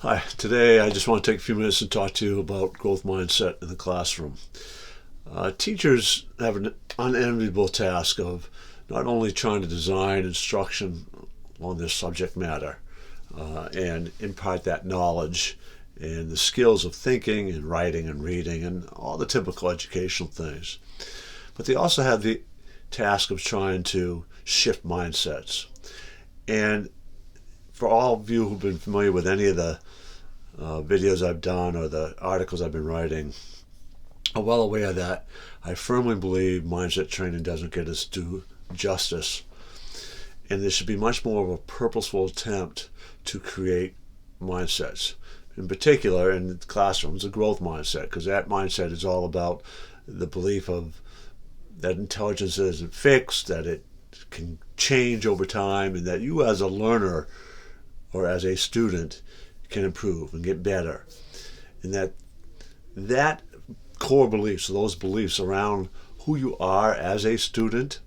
Hi, today I just want to take a few minutes to talk to you about growth mindset in the classroom. Teachers have an unenviable task of not only trying to design instruction on this subject matter and impart that knowledge and the skills of thinking and writing and reading and all the typical educational things, but they also have the task of trying to shift mindsets. And for all of you who've been familiar with any of the videos I've done or the articles I've been writing, are well aware that I firmly believe mindset training doesn't get us due justice, and there should be much more of a purposeful attempt to create mindsets. In particular, in classrooms, a growth mindset, because that mindset is all about the belief of that intelligence isn't fixed, that it can change over time, and that you as a learner or as a student can improve and get better. And that core beliefs, those beliefs around who you are as a student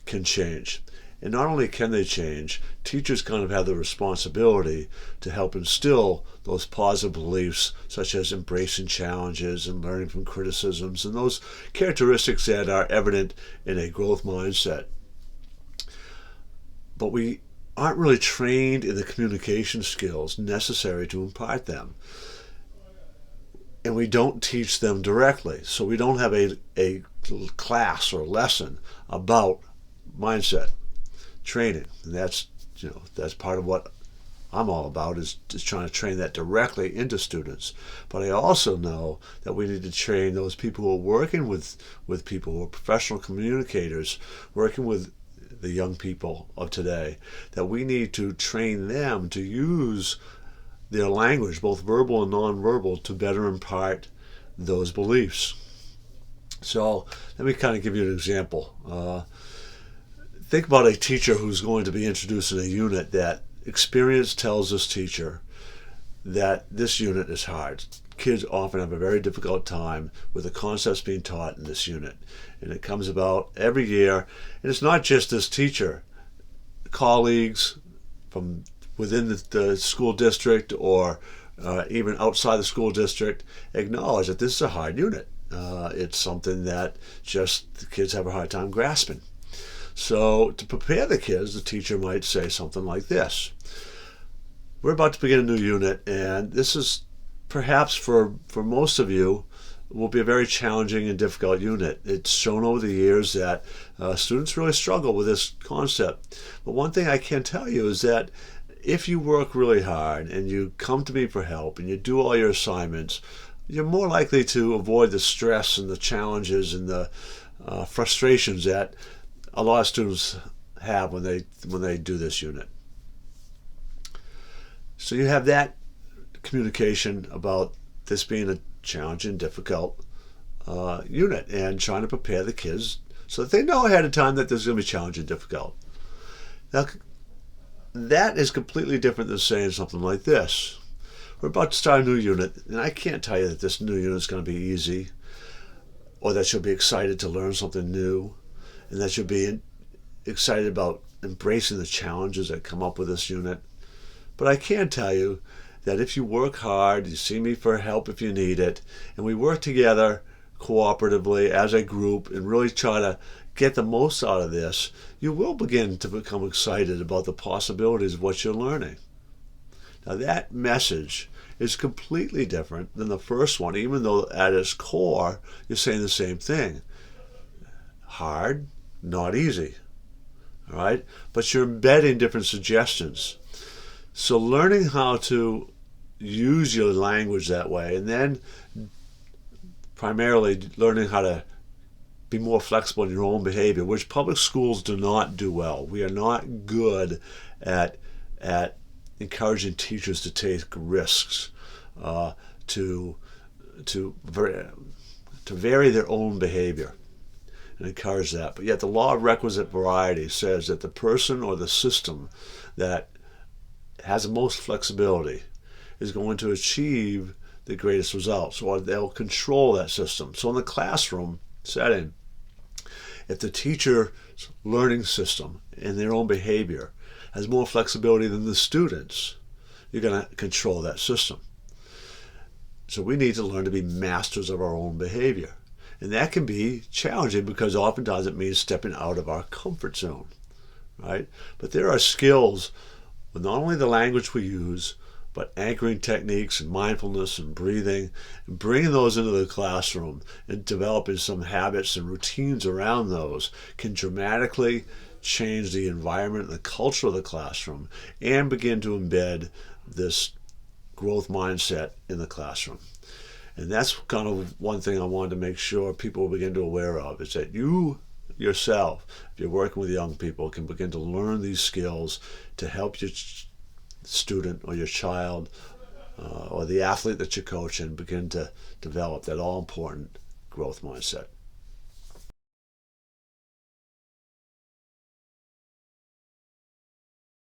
can change. And not only can they change, teachers kind of have the responsibility to help instill those positive beliefs, such as embracing challenges and learning from criticisms, and those characteristics that are evident in a growth mindset. But we aren't really trained in the communication skills necessary to impart them. And we don't teach them directly. So we don't have a class or lesson about mindset training. And that's part of what I'm all about, is trying to train that directly into students. But I also know that we need to train those people who are working with people who are professional communicators, working with the young people of today, that we need to train them to use their language, both verbal and nonverbal, to better impart those beliefs. So let me kind of give you an example. Think about a teacher who's going to be introducing a unit that experience tells this teacher that this unit is hard. Kids often have a very difficult time with the concepts being taught in this unit. And it comes about every year. And it's not just this teacher. Colleagues from within the school district or even outside the school district acknowledge that this is a hard unit. It's something that just the kids have a hard time grasping. So to prepare the kids, the teacher might say something like this: we're about to begin a new unit, and this is perhaps for most of you will be a very challenging and difficult unit. It's shown over the years that students really struggle with this concept. But one thing I can tell you is that if you work really hard and you come to me for help and you do all your assignments, you're more likely to avoid the stress and the challenges and the frustrations that a lot of students have when they do this unit. So you have that communication about this being a challenging, difficult unit, and trying to prepare the kids so that they know ahead of time that this is going to be challenging, difficult. Now, that is completely different than saying something like this: we're about to start a new unit, and I can't tell you that this new unit is going to be easy, or that you'll be excited to learn something new, and that you'll be excited about embracing the challenges that come up with this unit. But I can tell you that if you work hard, you see me for help if you need it, and we work together cooperatively as a group and really try to get the most out of this, you will begin to become excited about the possibilities of what you're learning. Now that message is completely different than the first one, even though at its core you're saying the same thing. Hard, not easy. All right? But you're embedding different suggestions. So learning how to use your language that way, and then primarily learning how to be more flexible in your own behavior, which public schools do not do well. We are not good at encouraging teachers to take risks, to vary their own behavior and encourage that. But yet the law of requisite variety says that the person or the system that has the most flexibility is going to achieve the greatest results, or they'll control that system. So in the classroom setting, if the teacher's learning system and their own behavior has more flexibility than the students, you're going to control that system. So we need to learn to be masters of our own behavior. And that can be challenging because oftentimes it means stepping out of our comfort zone, right? But there are skills with not only the language we use, but anchoring techniques and mindfulness and breathing, and bringing those into the classroom and developing some habits and routines around those can dramatically change the environment and the culture of the classroom and begin to embed this growth mindset in the classroom. And that's kind of one thing I wanted to make sure people begin to aware of, is that you yourself, if you're working with young people, can begin to learn these skills to help your student or your child or the athlete that you're coaching begin to develop that all-important growth mindset.